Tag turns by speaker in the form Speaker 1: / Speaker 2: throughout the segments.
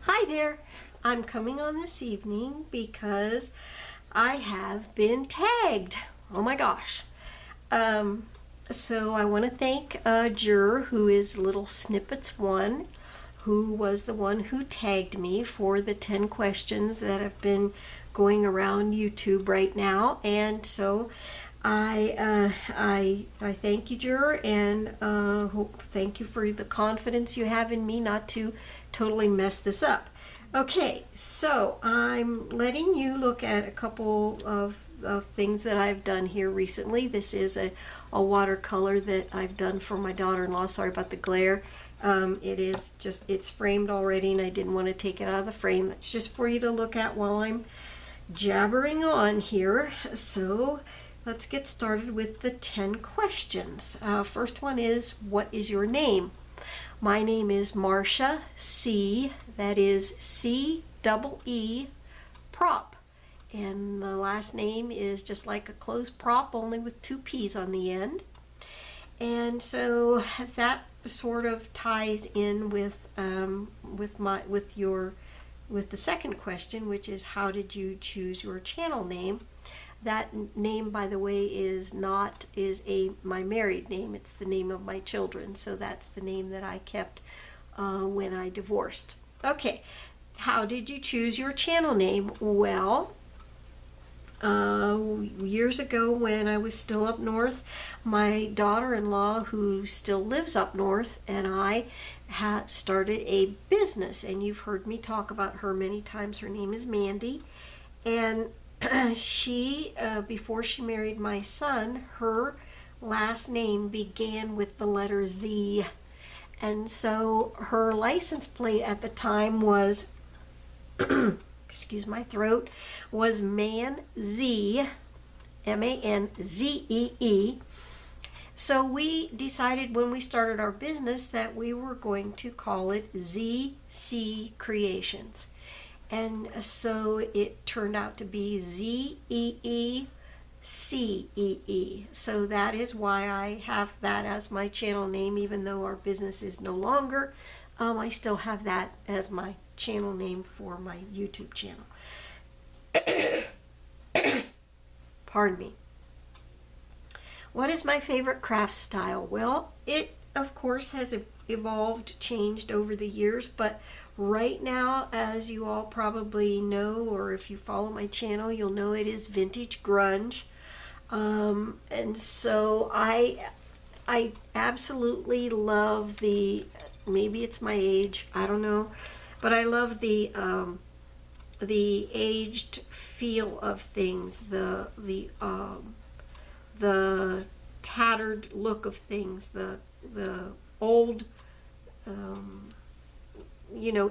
Speaker 1: Hi there. I'm coming on this evening because I have been tagged. Oh my gosh. So I want to thank a juror who is Little Snippets 1, who was the one who tagged me for the 10 questions that have been going around YouTube right now. And so I thank you, juror, and thank you for the confidence you have in me not to totally mess this up. Okay, so I'm letting you look at a couple of things that I've done here recently. This is a watercolor that I've done for my daughter-in-law. Sorry about the glare. It's framed already, and I didn't want to take it out of the frame. It's just for you to look at while I'm jabbering on here. So let's get started with the 10 questions. First one is, what is your name? My name is Marcia C. That is C-double-E prop. And the last name is just like a closed prop, only with 2 P's on the end. And so that sort of ties in with the second question, which is, how did you choose your channel name? That name, by the way, is my married name. It's the name of my children, so that's the name that I kept when I divorced. Okay, how did you choose your channel name? Well, years ago when I was still up north, my daughter-in-law, who still lives up north, and I had started a business, and you've heard me talk about her many times. Her name is Mandy, and she, before she married my son, her last name began with the letter Z. And so her license plate at the time was, excuse my throat, was Manzee, M-A-N-Z-E-E. So we decided when we started our business that we were going to call it ZC Creations. And so it turned out to be ZEECEE. So that is why I have that as my channel name, even though our business is no longer. I still have that as my channel name for my YouTube channel. Pardon me. What is my favorite craft style? Well, it of course has evolved, changed over the years, but right now, as you all probably know, or if you follow my channel, you'll know it is vintage grunge. And so I absolutely love maybe it's my age, I don't know, but I love the aged feel of things, the tattered look of things, the old,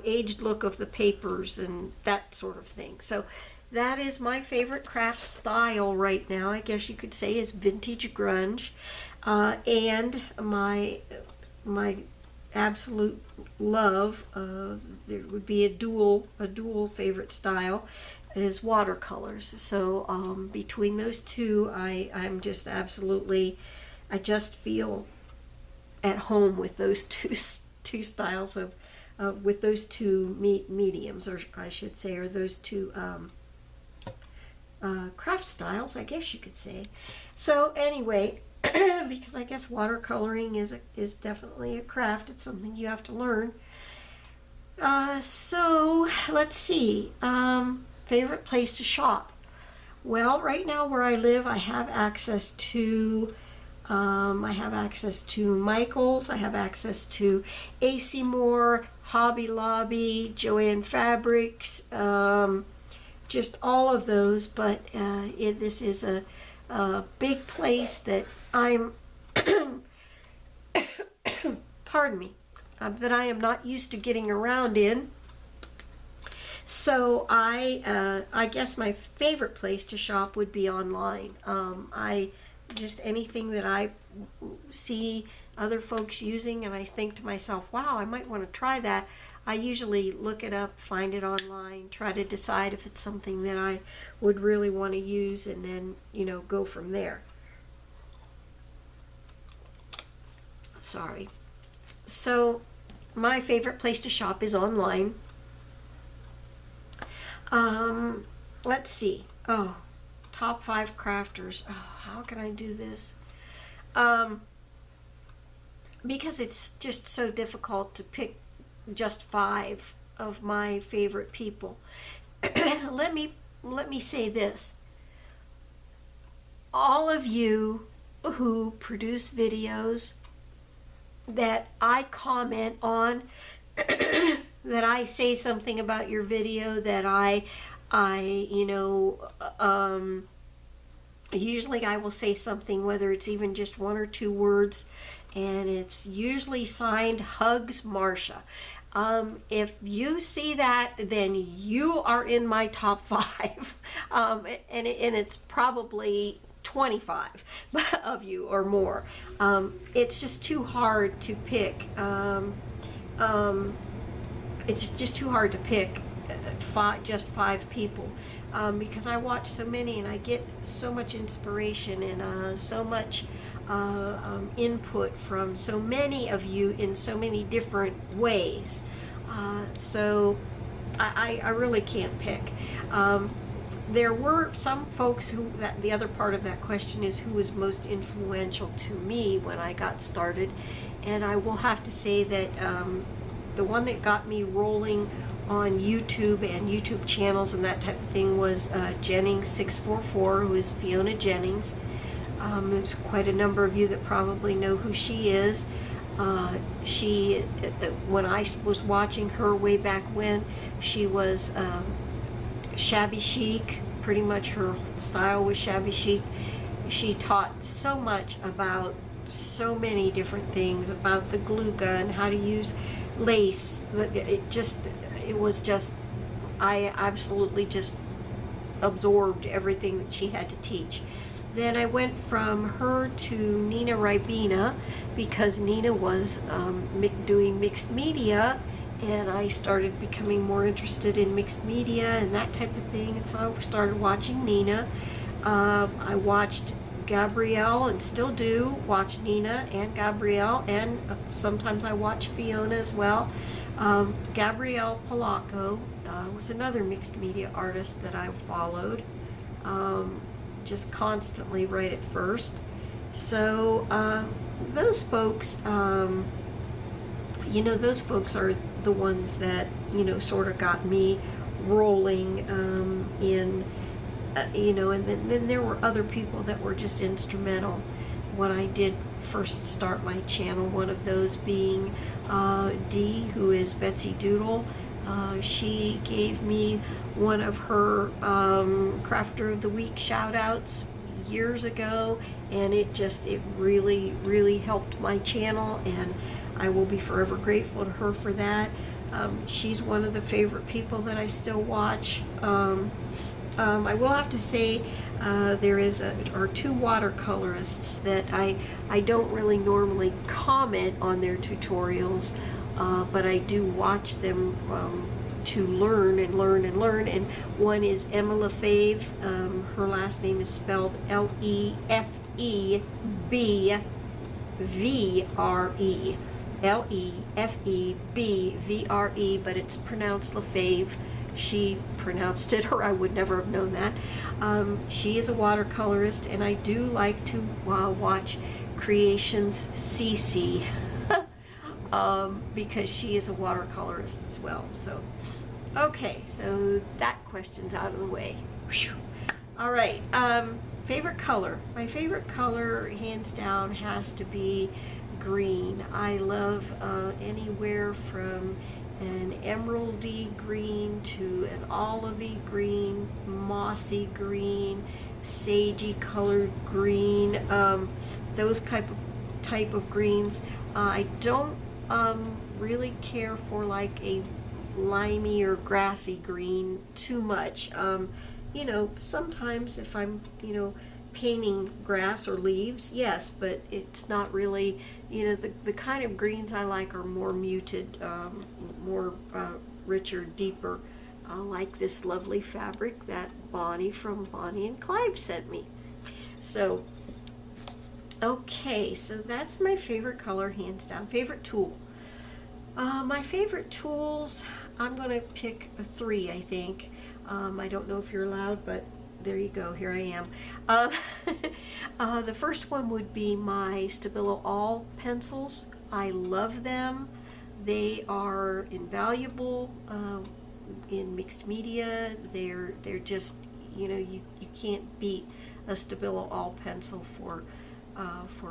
Speaker 1: aged look of the papers and that sort of thing. So that is my favorite craft style right now, I guess you could say, is vintage grunge. And my absolute love, there would be a dual favorite style, is watercolors. So between those two, I'm just absolutely, I just feel at home with those two styles of with those two mediums, or I should say, or those two craft styles, I guess you could say. So anyway, because I guess watercoloring is definitely a craft. It's something you have to learn. So let's see. Favorite place to shop? Well, right now where I live, I have access to Michael's. I have access to AC Moore, Hobby Lobby, Joann Fabrics, just all of those. But this is a big place that I'm, pardon me, that I am not used to getting around in. So I guess my favorite place to shop would be online. Just anything that I see other folks using and I think to myself, wow, I might want to try that. I usually look it up, find it online, try to decide if it's something that I would really want to use, and then, go from there. Sorry. So my favorite place to shop is online. Let's see. Oh, top 5 crafters. Oh, how can I do this? Because it's just so difficult to pick just 5 of my favorite people. let me say this. All of you who produce videos that I comment on, that I say something about your video, that usually I will say something, whether it's even just 1 or 2 words, and it's usually signed Hugs Marsha. If you see that, then you are in my top 5, and it's probably 25 of you or more. It's just too hard to pick. It's just too hard to pick just 5 people, because I watch so many and I get so much inspiration and so much input from so many of you in so many different ways. So I really can't pick. There were some folks who, the other part of that question is who was most influential to me when I got started, and I will have to say that the one that got me rolling on YouTube and YouTube channels and that type of thing was Jennings644, who is Fiona Jennings. There's quite a number of you that probably know who she is. When I was watching her way back when, she was shabby chic. Pretty much her style was shabby chic. She taught so much about so many different things, about the glue gun, how to use lace. I absolutely just absorbed everything that she had to teach. Then I went from her to Nina Ribena, because Nina was doing mixed media, and I started becoming more interested in mixed media and that type of thing, and so I started watching Nina. I watched Gabrielle, and still do watch Nina and Gabrielle, and sometimes I watch Fiona as well. Gabrielle Pollacco was another mixed media artist that I followed just constantly right at first. So those folks, those folks are the ones that sort of got me rolling and then there were other people that were just instrumental when I did first start my channel, one of those being Dee, who is BettsyDoodle. She gave me one of her Crafter of the Week shout outs years ago, and it really, really helped my channel, and I will be forever grateful to her for that. She's one of the favorite people that I still watch. I will have to say there are 2 watercolorists that I don't really normally comment on their tutorials, but I do watch them to learn and learn and learn. And one is Emma Lefebvre. Her last name is spelled Lefebvre. Lefebvre, but it's pronounced Lefebvre. She pronounced it, or I would never have known that. She is a watercolorist, and I do like to watch Creations CC because she is a watercolorist as well. So, okay, so that question's out of the way. Whew. All right, favorite color. My favorite color, hands down, has to be green. I love anywhere from an emeraldy green to an olivey green, mossy green, sagey colored green, those type of greens. I don't really care for like a limey or grassy green too much. Sometimes if I'm painting grass or leaves, yes, but it's not really, the kind of greens I like are more muted, more richer, deeper, like this lovely fabric that Bonnie from Bonnie and Clive sent me. So, okay, so that's my favorite color, hands down. Favorite tool. My favorite tools, I'm going to pick 3, I think. I don't know if you're allowed, but there you go, here I am. The first one would be my Stabilo All pencils. I love them. They are invaluable in mixed media. They're just, you can't beat a Stabilo All pencil for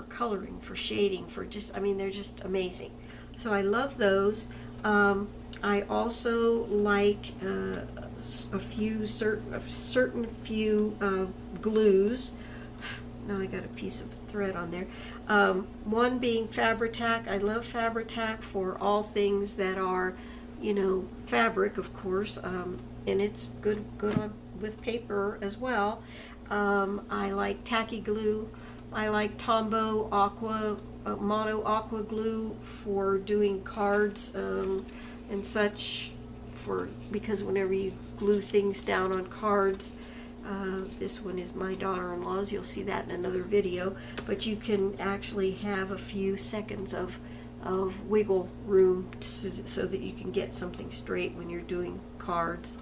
Speaker 1: coloring, for shading, for just, I mean, they're just amazing. So I love those. I also like a few certain few glues. Now I got a piece of thread on there. One being Fabri-Tac. I love Fabri-Tac for all things that are, fabric, of course, and it's good on with paper as well. I like tacky glue. I like Tombow Aqua Mono Aqua glue for doing cards and such. Because whenever you glue things down on cards, this one is my daughter-in-law's. You'll see that in another video. But you can actually have a few seconds of wiggle room so that you can get something straight when you're doing cards.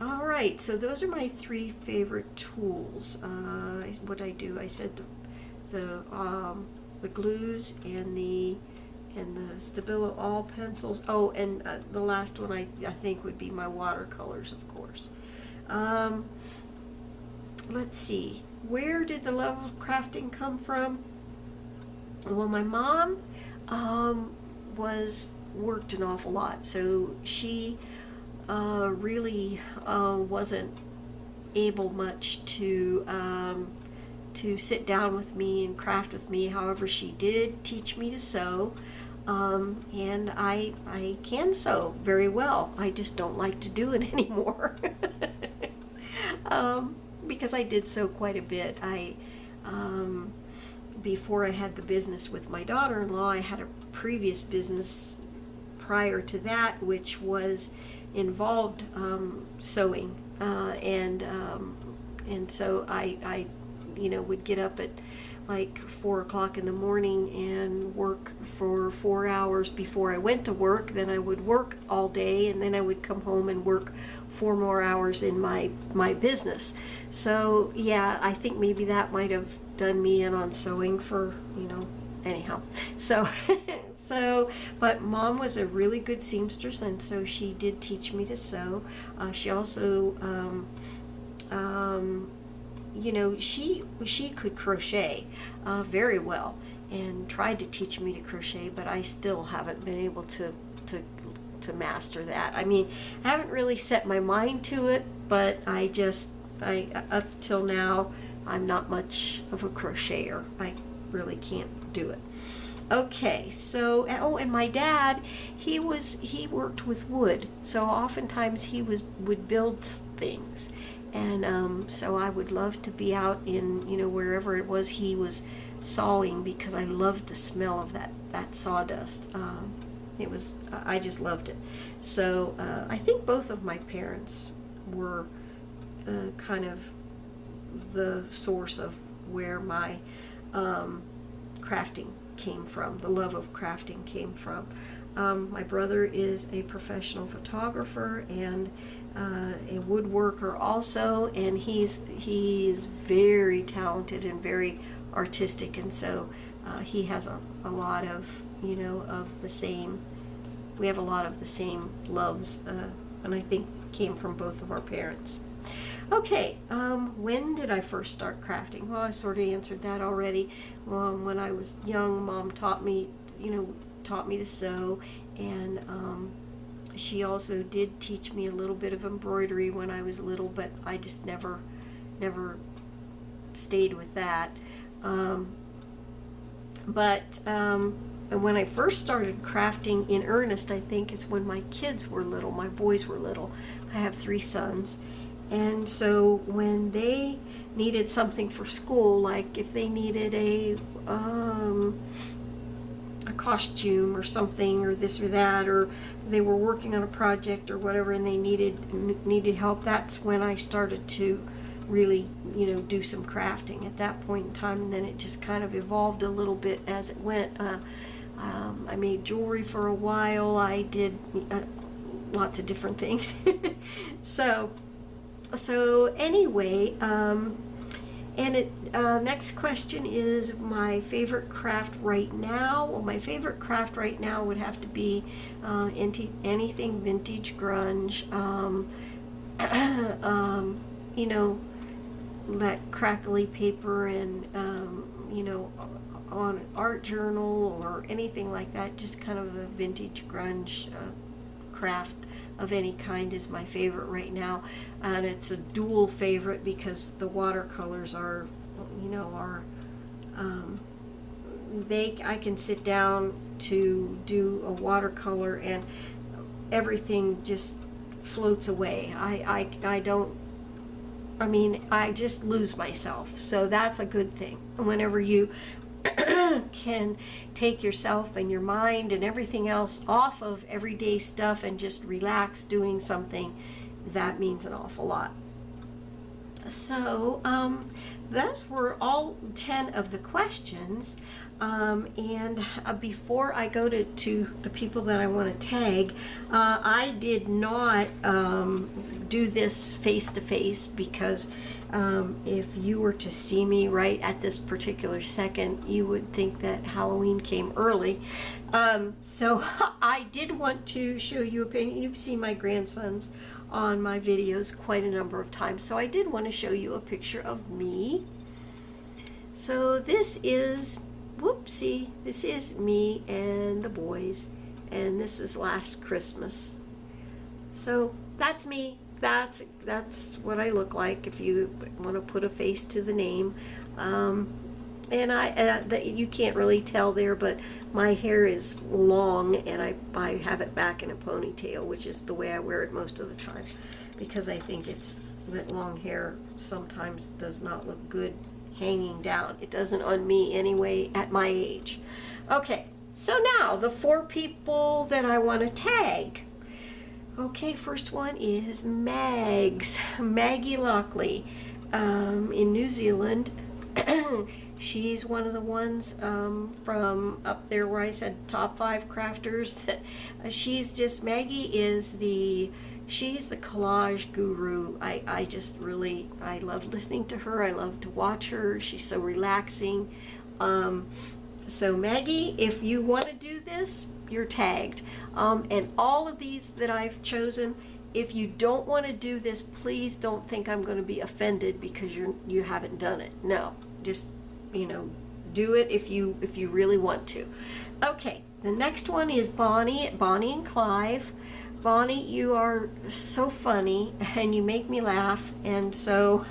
Speaker 1: All right, so those are my 3 favorite tools. What I do, I said the glues and the Stabilo All pencils. Oh, and the last one I think would be my watercolors, of course. Let's see, where did the love of crafting come from? Well, my mom worked an awful lot, so she really wasn't able much to sit down with me and craft with me. However, she did teach me to sew, and I can sew very well. I just don't like to do it anymore because I did sew quite a bit. Before I had the business with my daughter-in-law, I had a previous business prior to that, which was involved sewing, and so I would get up at like 4 o'clock in the morning and work for 4 hours before I went to work. Then I would work all day, and then I would come home and work 4 more hours in my business. So yeah, I think maybe that might have done me in on sewing for, anyhow. So but Mom was a really good seamstress, and so she did teach me to sew. She also she could crochet very well, and tried to teach me to crochet, but I still haven't been able to master that. I mean, I haven't really set my mind to it, but I up till now, I'm not much of a crocheter. I really can't do it. Okay, so, and my dad, he worked with wood, so oftentimes he would build things. And so I would love to be out in, wherever it was he was sawing, because I loved the smell of that sawdust. I just loved it. So I think both of my parents were kind of the source of where my crafting came from, the love of crafting came from. My brother is a professional photographer and a woodworker also, and he's very talented and very artistic, and so he has a lot of of the same. We have a lot of the same loves, and I think came from both of our parents. Okay, when did I first start crafting? Well, I sort of answered that already. When I was young, Mom taught me to sew, and she also did teach me a little bit of embroidery when I was little, but I just never stayed with that. And when I first started crafting in earnest, I think, is when my kids were little, my boys were little. I have 3 sons. And so when they needed something for school, like if they needed a costume or something, or this or that, or they were working on a project or whatever, and they needed help, that's when I started to really do some crafting at that point in time. And then it just kind of evolved a little bit as it went. I made jewelry for a while. I did lots of different things. So anyway, next question is my favorite craft right now. Well, my favorite craft right now would have to be anything vintage grunge. You know, that crackly paper and you know, on an art journal or anything like that. Just kind of a vintage grunge craft of any kind is my favorite right now, and it's a dual favorite because the watercolors are, you know, I can sit down to do a watercolor and everything just floats away. I just lose myself. So that's a good thing. Whenever you can take yourself and your mind and everything else off of everyday stuff and just relax doing something, that means an awful lot. So those were all 10 of the questions. And before I go to the people that I want to tag, I did not do this face-to-face because if you were to see me right at this particular second, you would think that Halloween came early. So I did want to show you a painting. You've seen my grandsons on my videos quite a number of times, so I did want to show you a picture of me. So this is, whoopsie, this is me and the boys, and this is last Christmas. So that's me. That's what I look like if you want to put a face to the name. And you can't really tell there, but my hair is long and I have it back in a ponytail, which is the way I wear it most of the time, because I think that long hair sometimes does not look good hanging down. It doesn't on me anyway at my age. Okay, so now the 4 people that I want to tag. Okay, first one is Magz Lockley in New Zealand. She's one of the ones from up there where I said top 5 crafters. She's the collage guru. I love listening to her. I love to watch her. She's so relaxing. So Maggie, if you want to do this, you're tagged. And all of these that I've chosen, if you don't want to do this, please don't think I'm going to be offended because you haven't done it. No, just, you know, do it if you really want to. Okay, the next one is Bonnie and Clive. Bonnie, you are so funny and you make me laugh, and so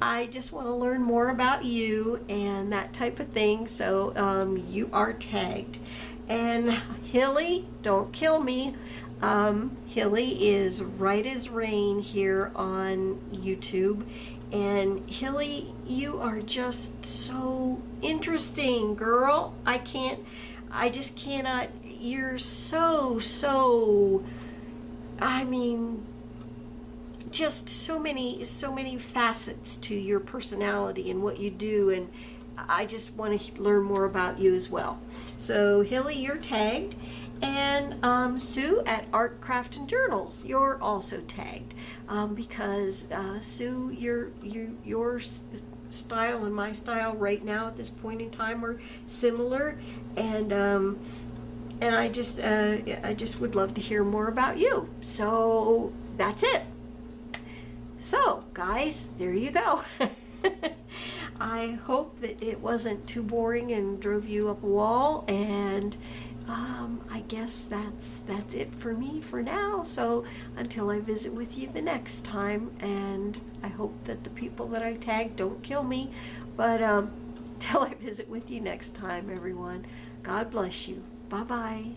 Speaker 1: I just want to learn more about you and that type of thing. So you are tagged. And Hilly, don't kill me. Hilly is Riteasrain here on YouTube. And Hilly, you are just so interesting, girl. I just cannot, you're so, I mean, just so many facets to your personality and what you do, and I just want to learn more about you as well. So Hilly, you're tagged. And Sue at Art, Craft, and Journals, you're also tagged, because Sue, your style and my style right now at this point in time are similar, and I just would love to hear more about you. So that's it. So guys, there you go. I hope that it wasn't too boring and drove you up a wall, and I guess that's it for me for now. So until I visit with you the next time, and I hope that the people that I tag don't kill me, but till I visit with you next time, everyone, God bless you. Bye-bye.